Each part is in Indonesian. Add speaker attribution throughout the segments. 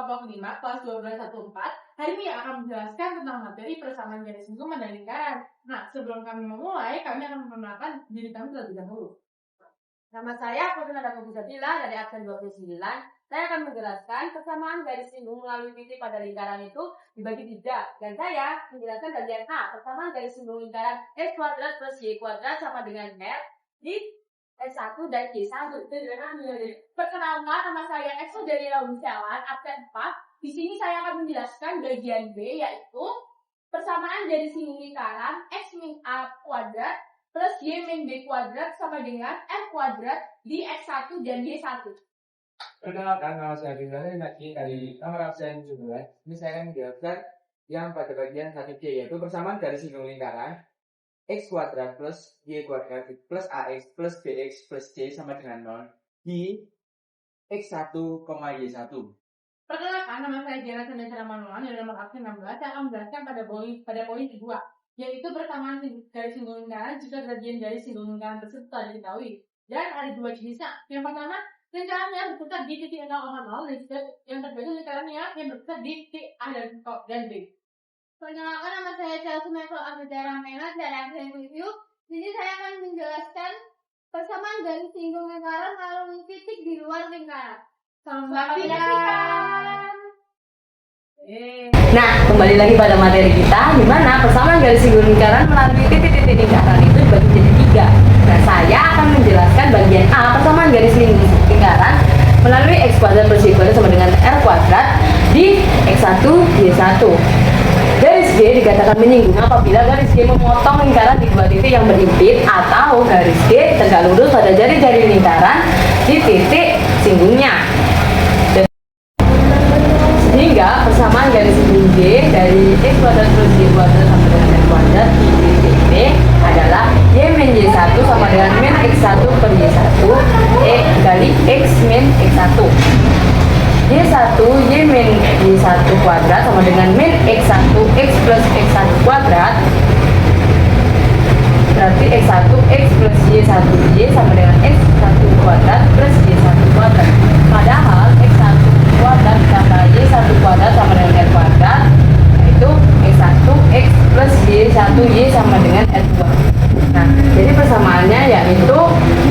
Speaker 1: kelompok 5 kelas 1214. Hari ini akan menjelaskan tentang materi persamaan garis singgungan dan lingkaran. Nah, sebelum kami memulai, kami akan memperkenalkan diri kami terlebih dahulu.
Speaker 2: Nama saya Putri Nada Pusatila dari absen 29. Saya akan menjelaskan persamaan garis singgung melalui titik pada lingkaran itu dibagi 3. Dan saya menjelaskan bagian A, persamaan garis singgung lingkaran x kuadrat plus y kuadrat sama dengan R di S1 dan Y1.
Speaker 1: Perkenalkan, nama saya Exo dari Rauncawan, absen 4. Di sini saya akan menjelaskan bagian B, yaitu persamaan garis singgung lingkaran x min a kuadrat plus y min b kuadrat sama dengan f kuadrat di x1 dan y1.
Speaker 3: Perkenalkan, nama saya Rizal dari nomor absen 17. Ini saya akan menjelaskan yang pada bagian 1C, yaitu persamaan garis singgung lingkaran x kuadrat plus y kuadrat plus ax plus bx plus c sama dengan 0 di x1, y1.
Speaker 1: Perkenalkan, nama saya Jera Sendasara Manuan dari nomor absen 16. Saya akan menjelaskan pada poin kedua, yaitu persamaan garis singgung lingkaran jika gradien garis singgung lingkaran tersebut telah diketahui. Dan ada dua jenisnya. Yang pertama, lingkarannya berpusat di titik 0,0, dan yang kedua lingkarannya yang berpusat di titik A dan B.
Speaker 4: Perkenalkan, nama saya Chelsea Michael Abdullah Menat dari absen 7. Jadi saya akan menjelaskan persamaan garis singgung lingkaran melalui titik di luar lingkaran.
Speaker 1: Selamat menyaksikan.
Speaker 2: Nah, kembali lagi pada materi kita, di mana persamaan garis singgung lingkaran melalui titik-titik lingkaran itu dibagi jadi 3. Nah, saya akan menjelaskan bagian A, persamaan garis singgung lingkaran melalui x kuadrat plus y kuadrat sama dengan r kuadrat di x1, y1. Garis G dikatakan menyinggung apabila garis G memotong lingkaran di dua titik yang berimpit atau garis G tegak lurus pada jari-jari lingkaran di titik singgungnya. Sehingga persamaan garis singgung G dari x kuadrat plus y kuadrat sama dengan r kuadrat di titik B adalah y min y1 sama dengan min x1 per y1 kali x min x1. Y1 y min y1 kuadrat sama dengan min x1 x plus x1 kuadrat, berarti x1 x plus y1 y sama dengan x1 kuadrat plus y1 kuadrat. Padahal x1 kuadrat ditambah y1 kuadrat sama dengan r kuadrat, yaitu x1 x plus y1 y sama dengan r2. Nah, jadi persamaannya yaitu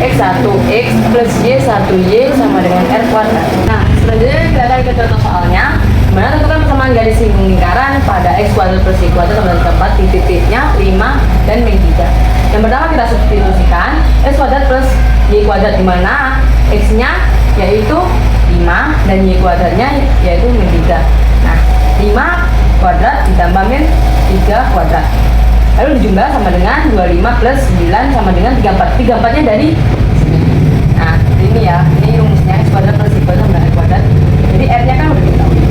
Speaker 2: x1 x plus y1 y sama dengan r kuadrat. Nah, selanjutnya kita akan ke contoh soalnya, dimana tentukan persamaan garis singgung lingkaran pada x kuadrat plus y kuadrat sama dengan 4 di titiknya 5 dan min 3. Yang pertama kita substitusikan x kuadrat plus y kuadrat, dimana x-nya yaitu 5 dan y kuadratnya yaitu min 3. Nah, 5 kuadrat ditambah min 3 kuadrat, lalu dijumlah sama dengan 25 plus 9 sama dengan 34. 34-nya dari sini. Nah, ini ya, ini rumusnya x kuadrat plus y kuadrat sama dengan r kuadrat. Jadi r-nya kan udah diketahui.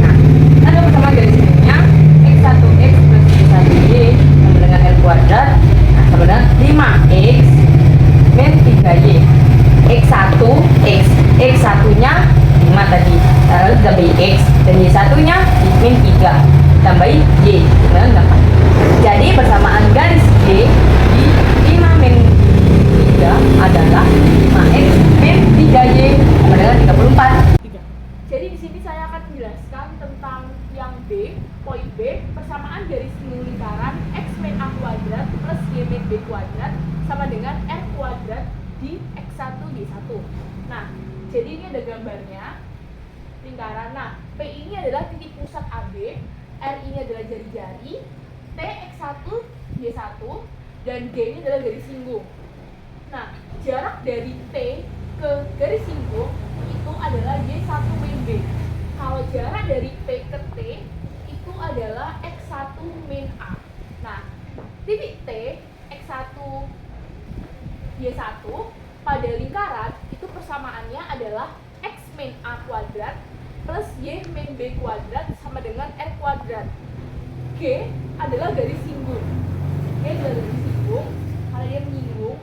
Speaker 2: Nah, kita ada persamaan garis singgungnya x1 x plus y1 y sama dengan r kuadrat. Nah, sama dengan 5x min 3y. x1 x, x1-nya 5 tadi, lalu ditambahi x, dan y1-nya min 3 tambahi y sama dengan 8. Jadi persamaan garis G di 5 min 3 adalah 5x min 3y sama dengan 34.
Speaker 1: Jadi di sini saya akan menjelaskan tentang yang B, poin B, persamaan garis singgung lingkaran x min a kuadrat plus y min b kuadrat sama dengan r kuadrat di x1 y1. Nah, jadi ini ada gambarnya lingkaran. Nah, P ini adalah titik pusat AB, R ini adalah jari-jari, T x1 y1, dan G ini adalah garis singgung. Nah, jarak dari T ke garis singgung itu adalah y1 min b. Kalau jarak dari P ke T itu adalah x1 min a. Nah, titik T x1 y1 pada lingkaran itu persamaannya adalah x min a kuadrat plus y min b kuadrat sama dengan r kuadrat. G adalah garis singgung. G adalah garis singgung karena dia menyinggung.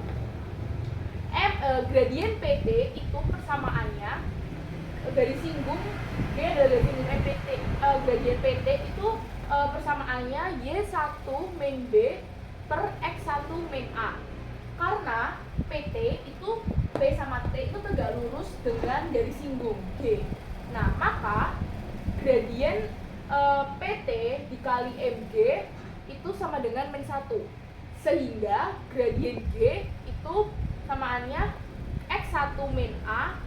Speaker 1: Gradien PT itu persamaannya garis singgung. G adalah garis singgung PT. Gradien PT itu persamaannya y1 min b per x1 min a. Karena PT itu P sama T itu tegak lurus dengan garis singgung G. Nah, maka gradien PT dikali MG itu sama dengan min 1, sehingga gradien G itu samaannya X1 min A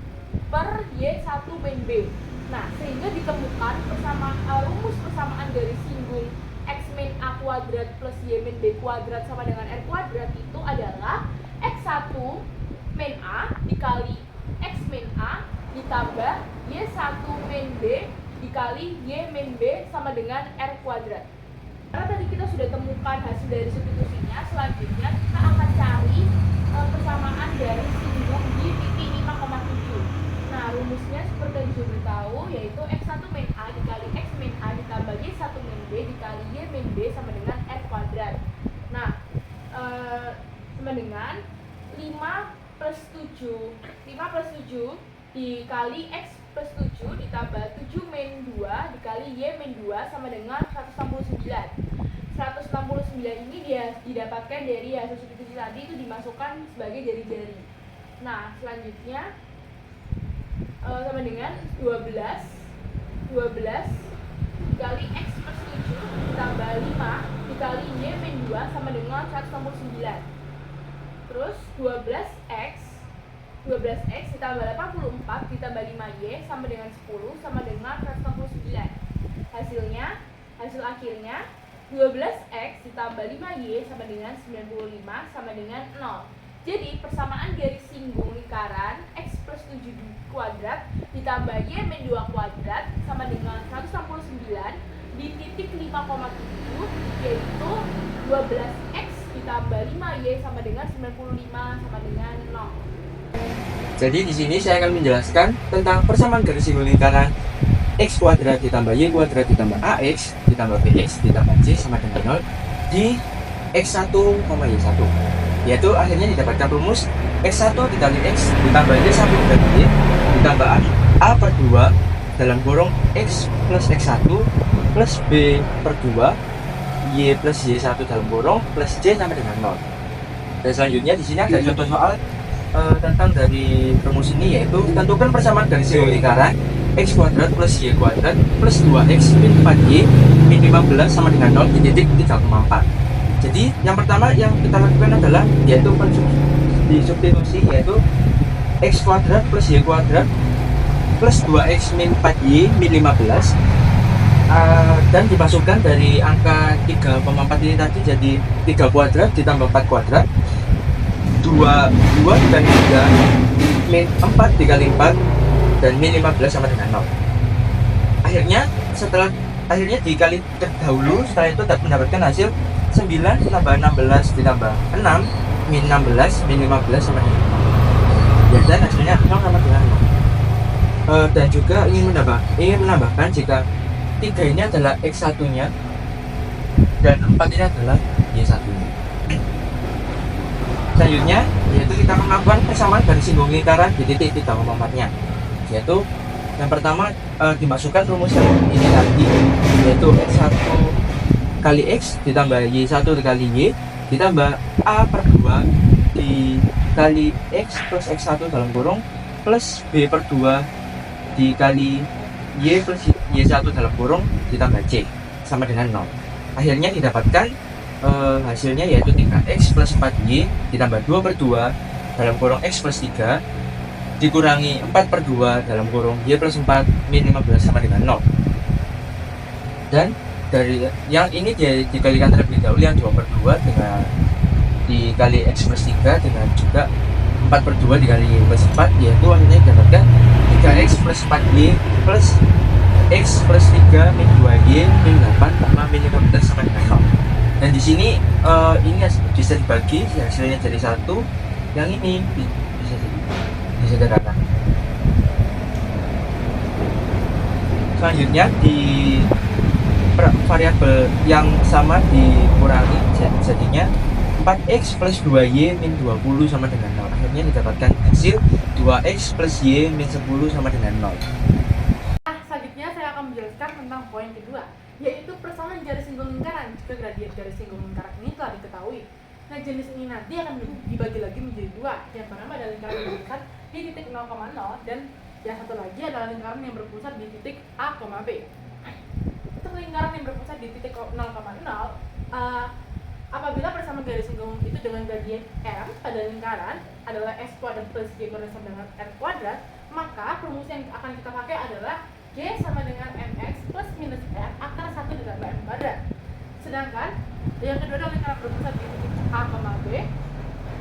Speaker 1: per Y1 min B. Nah, sehingga ditemukan rumus persamaan dari singgung X min A kuadrat plus Y min B kuadrat sama dengan R kuadrat itu adalah X1 min A dikali X min A ditambah Y1 min B dikali Y min B sama dengan R kuadrat. Karena tadi kita sudah temukan hasil dari substitusinya, selanjutnya kita akan cari persamaan dari singgung di titik 5,7. Nah, rumusnya seperti yang sudah beritahu, yaitu X1 min A dikali X min A ditambah Y1 min B dikali Y min B sama dengan R kuadrat. Nah, sama dengan 5 plus 7 dikali X plus 7 ditambah 7 min 2 dikali Y min 2 sama dengan 169. 169 ini dia didapatkan dari hasil substitusi tadi, itu dimasukkan sebagai jari-jari. Nah, selanjutnya sama dengan 12 dikali X plus 7 ditambah 5 dikali Y min 2 sama dengan 169. Terus 12x ditambah 84 ditambah 5y sama dengan 10 sama dengan 169. Hasil akhirnya 12x ditambah 5y sama dengan 95 sama dengan 0. Jadi persamaan garis singgung lingkaran X plus 7 kuadrat ditambah Y min 2 kuadrat sama dengan 169 di titik 5,7, yaitu 12x ditambah 5y sama dengan 95 sama dengan 0.
Speaker 3: Jadi di sini saya akan menjelaskan tentang persamaan garis singgung lingkaran X kuadrat ditambah Y kuadrat ditambah AX ditambah BX ditambah C sama dengan 0 di X1, Y1, yaitu akhirnya didapatkan rumus X1 dikali X ditambah Y1 dikali Y ditambah A per 2 dalam kurung X plus X1 plus B per 2 Y plus Y1 dalam kurung plus C sama dengan 0. Dan selanjutnya di sini ada contoh soal tentang dari rumus ini, yaitu tentukan persamaan garis singgung lingkaran X kuadrat plus Y kuadrat plus 2X min 4Y min 15 sama dengan 0 di titik 3,4. Jadi yang pertama yang kita lakukan adalah yaitu disubstitusi, yaitu X kuadrat plus Y kuadrat plus 2X min 4Y min 15 dan dimasukkan dari angka 3,4 ini tadi jadi 3 kuadrat ditambah 4 kuadrat 2 dan 3 min 4 dikali 4 dan min 15 sama dengan 0. Akhirnya dikali terdahulu, setelah itu mendapatkan hasil 9 ditambah 16 ditambah 6 min 16 min 15 sama dengan 0. Dan hasilnya 0 sama dengan 0. Dan juga ingin menambahkan jika 3 ini adalah X1 nya dan 4 ini adalah Y1 nya. Selanjutnya yaitu kita melakukan persamaan garis singgung lingkaran di titik 3,4 nya, yaitu yang pertama dimasukkan rumus yang ini tadi, yaitu X1 kali X ditambah Y1 dikali Y ditambah A per 2 dikali X plus X1 dalam kurung plus B per 2 dikali Y plus Y1 dalam kurung ditambah C sama dengan 0. Akhirnya didapatkan hasilnya yaitu 3x plus 4y ditambah 2 per 2 dalam kurung x plus 3 dikurangi 4 per 2 dalam kurung y plus 4 min 15 sama dengan 0. Dan dari yang ini dikalikan terlebih dahulu yang 2 per 2 dengan dikali x plus 3 dengan juga 4 per 2 dikali y plus 4, yaitu akhirnya didapatkan 3x plus 4y plus x plus 3 min 2y min 8 sama min 15 sama dengan 0. Dan di sini ini bisa dibagi hasilnya jadi 1, yang ini bisa disederhanakan. Selanjutnya di variabel yang sama dikurangi, jadinya 4x plus 2y min 20 sama dengan 0. Akhirnya didapatkan hasil 2x plus y min 10 sama dengan 0.
Speaker 1: Nah, selanjutnya saya akan menjelaskan tentang poin kedua, yaitu persamaan garis singgung lingkaran jika gradien garis singgung lingkaran ini telah diketahui. Nah, jenis ini nanti akan dibagi lagi menjadi dua. Yang pertama adalah lingkaran yang berpusat di titik 0,0 dan yang satu lagi adalah lingkaran yang berpusat di titik A, B. lingkaran yang berpusat di titik 0,0, apabila persamaan garis singgung itu dengan gradien M pada lingkaran adalah x kuadrat plus y kuadrat sama dengan r kuadrat, maka rumus yang akan kita pakai adalah y sama dengan mx plus minus r akar 1 ditambah m kuadrat. Sedangkan yang kedua adalah lingkaran berpusat di titik A, B.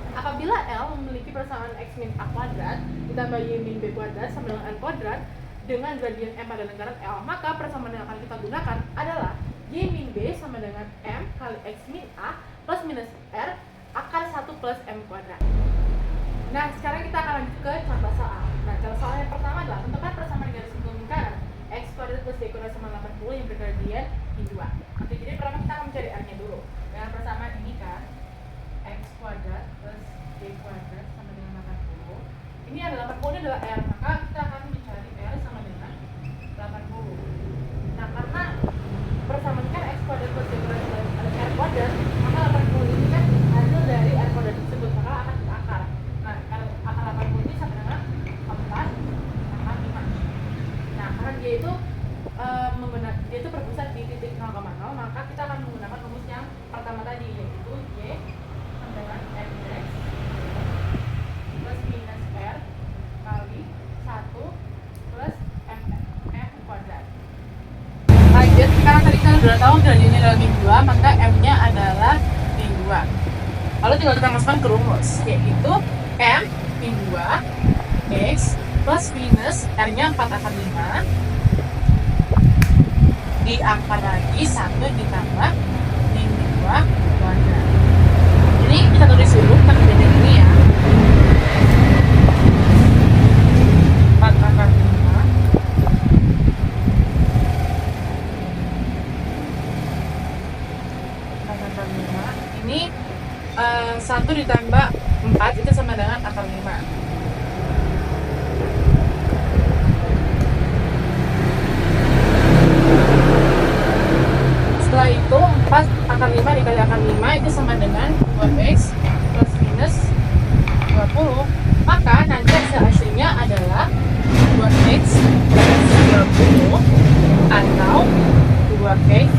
Speaker 1: Apabila L memiliki persamaan x min a kuadrat ditambah y min b kuadrat sama dengan n kuadrat dengan gradien M pada lingkaran L, maka persamaan yang akan kita gunakan adalah y min b sama dengan m kali x min a plus minus r akar 1 plus m kuadrat. Nah, sekarang kita akan lanjut ke contoh soal. Nah, contoh soal yang pertama adalah tentukan persamaan garis singgung lingkaran x kuadrat plus y kuadrat sama 80 yang bergradien di 2. Oke, jadi pertama kita akan mencari r-nya dulu. Dengan persamaan ini kan x kuadrat plus y kuadrat sama dengan 80. Ini adalah 80, ini adalah r, maka kita akan mencari r sama dengan 80. Nah, karena persamaan kan x kuadrat plus y kuadrat ada r kuadrat, maka 80 ini kan hasil dari r kuadrat tersebut, maka akan kita akar. Nah, akar 80 ini sama dengan 4 akar 5. Nah, karena dia itu berpusat di titik 0,0, maka kita akan menggunakan rumus yang pertama tadi, yaitu y sama dengan mx plus minus r kali 1 plus m kuadrat. Lanjut, karena tadi kita sudah tahu gradiennya adalah min 2, maka m-nya adalah min 2. Lalu tinggal kita masukkan ke rumus, yaitu m min 2 x plus minus r-nya 4 akar 5 diangkat lagi 1 ditambah min 2 kuadrat. Ini kita tulis dulu perbedaan ini ya. 4 akar 5 ini 1 ditambah 4 itu sama dengan akar 5. Setelah itu 4 akar 5 dikali akar 5 itu sama dengan 2x plus minus 20. Maka nanti hasil aslinya adalah 2x plus 20 atau 2x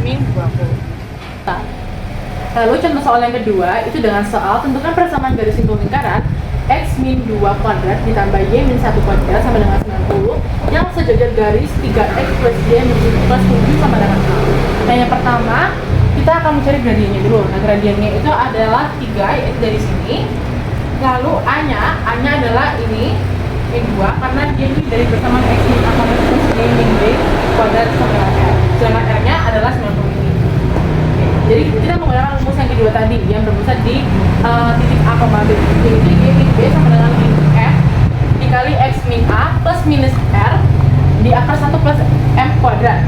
Speaker 1: min 20. Lalu contoh soal yang kedua itu dengan soal tentukan persamaan garis singgung lingkaran x min 2 kuadrat ditambah y min 1 kuadrat sama dengan 90 yang sejajar garis 3x plus y min plus 7 sama dengan 0. Nah, yang pertama kita akan mencari gradiennya dulu. Nah, gradiennya itu adalah 3, yaitu dari sini. Lalu a-nya adalah ini min 2 karena dia ini dari persamaan x min a kuadrat plus y min b kuadrat sama dengan r. Sedangkan r-nya adalah 90 ini. Jadi kita menggunakan rumus yang kedua tadi yang berpusat di titik A, B, yaitu y min b sama dengan min f dikali x min a plus minus r di akar 1 plus m kuadrat.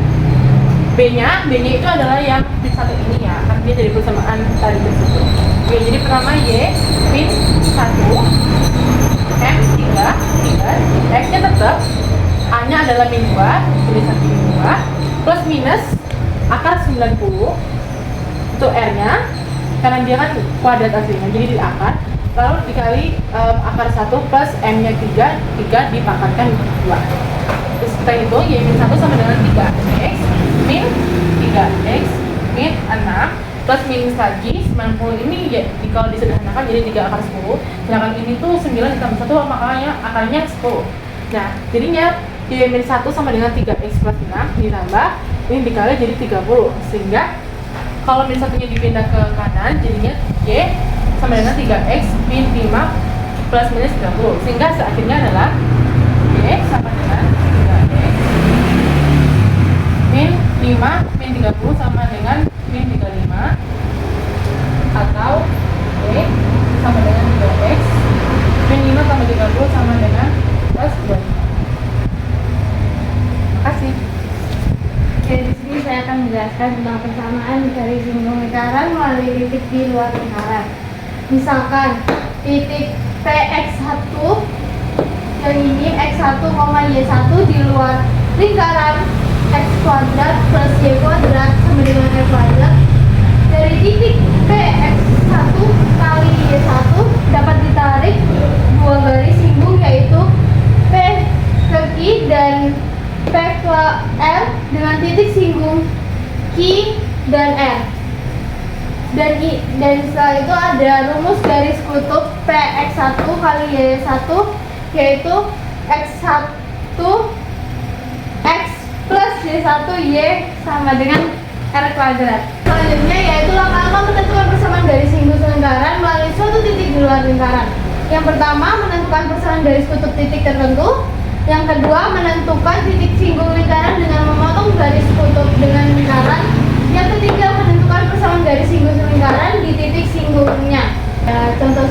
Speaker 1: B-nya itu adalah yang di satu ini ya, kan dia dari persamaan tadi tersebut. Oke, jadi pertama y min 1 m 3 x-nya tetap, a-nya adalah min 2, jadi 1 min 2 plus minus akar 90 itu r-nya karena dia kan kuadrat aslinya, jadi diakar, lalu dikali akar 1 plus m-nya 3 dipangkatkan 2. Terus kita hitung y min 1 sama dengan 3x min 3x min 6 plus minus lagi 90 ini ya, kalau disederhanakan jadi 3 akar 10, sedangkan ini tuh 9 ditambah 1 makanya akarnya 10. Nah, jadinya y min 1 sama dengan 3x plus 6 ditambah ini dikali jadi 30, sehingga kalau min 1-nya dipindah ke kanan jadinya y sama dengan 3x min 5 plus minus 30, sehingga akhirnya adalah y sama dengan 3x min 5 min 30 sama dengan min 35 atau y sama dengan 3x min 5 sama 30 sama dengan plus 25. Makasih.
Speaker 4: Oke, di sini saya akan menjelaskan tentang persamaan garis singgung lingkaran melalui titik di luar lingkaran. Misalkan titik Px1 yang ini x1, y1 di luar lingkaran x kuadrat plus y kuadrat sama dengan r kuadrat. Dari titik Px1 kali y1 dapat ditarik dua garis singgung, yaitu P ke Q dan P ke R dengan titik singgung Q dan R. Dan setelah itu ada rumus garis kutub PX1 kali Y1, yaitu X1 X plus Y1 Y sama dengan R kuadrat. Selanjutnya yaitu langkah-langkah menentukan persamaan garis singgung lingkaran melalui suatu titik di luar lingkaran. Yang pertama, menentukan persamaan garis kutub titik tertentu. Yang kedua, menentukan titik singgung lingkaran dengan memotong garis kutub dengan lingkaran. Yang ketiga, menentukan persamaan garis singgung lingkaran di titik singgungnya. Contoh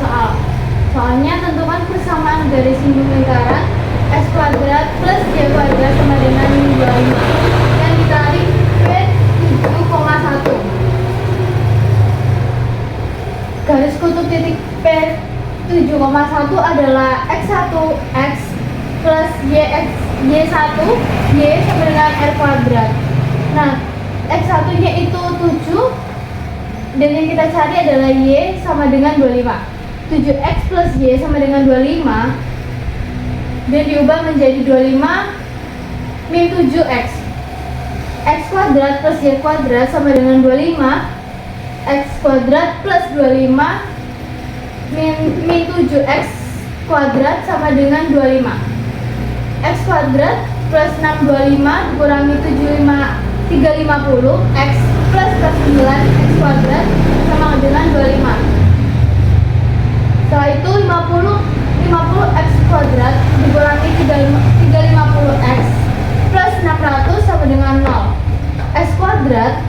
Speaker 4: soalnya tentukan persamaan garis singgung lingkaran X kuadrat plus Y kuadrat sama dengan 25 yang dikali P7,1. Garis kutub titik P7,1 adalah X1 X plus Y1 Y sama dengan R kuadrat. Nah, X1 nya itu 7 dan yang kita cari adalah Y sama dengan 25. 7X plus Y sama dengan 25 dan diubah menjadi 25 min 7X. X kuadrat plus Y kuadrat sama dengan 25. X kuadrat plus 25 min 7X kuadrat sama dengan 25. X kuadrat plus 625 dikurangi 350 X plus 9 X kuadrat sama dengan 25. Setelah itu 50 X kuadrat dikurangi 350 X plus 600 sama dengan 0. X kuadrat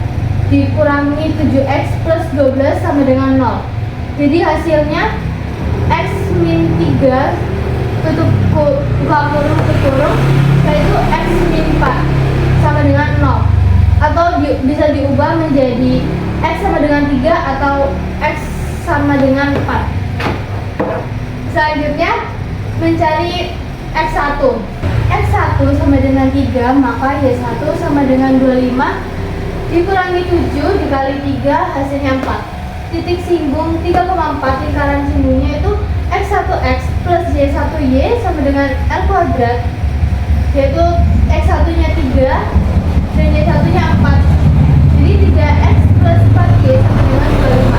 Speaker 4: dikurangi 7X plus 12 sama dengan 0. Jadi hasilnya X min 3 tutup buka kurung tutup kurung, yaitu X min 4 sama dengan 0. Atau bisa diubah menjadi X sama dengan 3 atau X sama dengan 4. Selanjutnya mencari X1. X1 sama dengan 3, maka Y1 sama dengan 25 dikurangi 7 dikali 3 hasilnya 4. Titik singgung 3,4 lingkaran singgungnya itu X1X plus Y1Y sama dengan R kuadrat, yaitu X1 nya 3 dan Y1 nya 4. Jadi 3X plus 4Y sama dengan 25.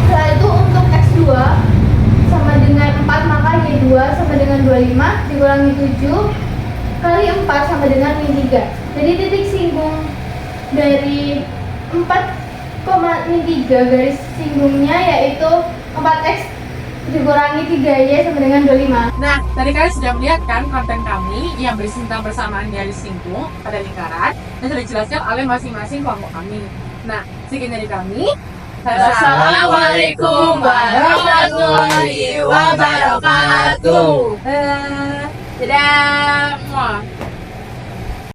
Speaker 4: Setelah itu untuk X2 sama dengan 4, maka Y2 sama dengan 25 dikurangi 7 kali 4 sama dengan min 3. Jadi titik singgung dari 4, min 3 garis singgungnya yaitu 4X dikurangi 3Y sama dengan 25.
Speaker 1: Nah, tadi kalian sudah melihat kan konten kami yang berisi tentang persamaan garis singgung pada lingkaran dan sudah dijelaskan oleh masing-masing kelompok kami. Nah, sekian dari kami.
Speaker 2: Assalamualaikum warahmatullahi wabarakatuh.
Speaker 1: Dadah. Muah.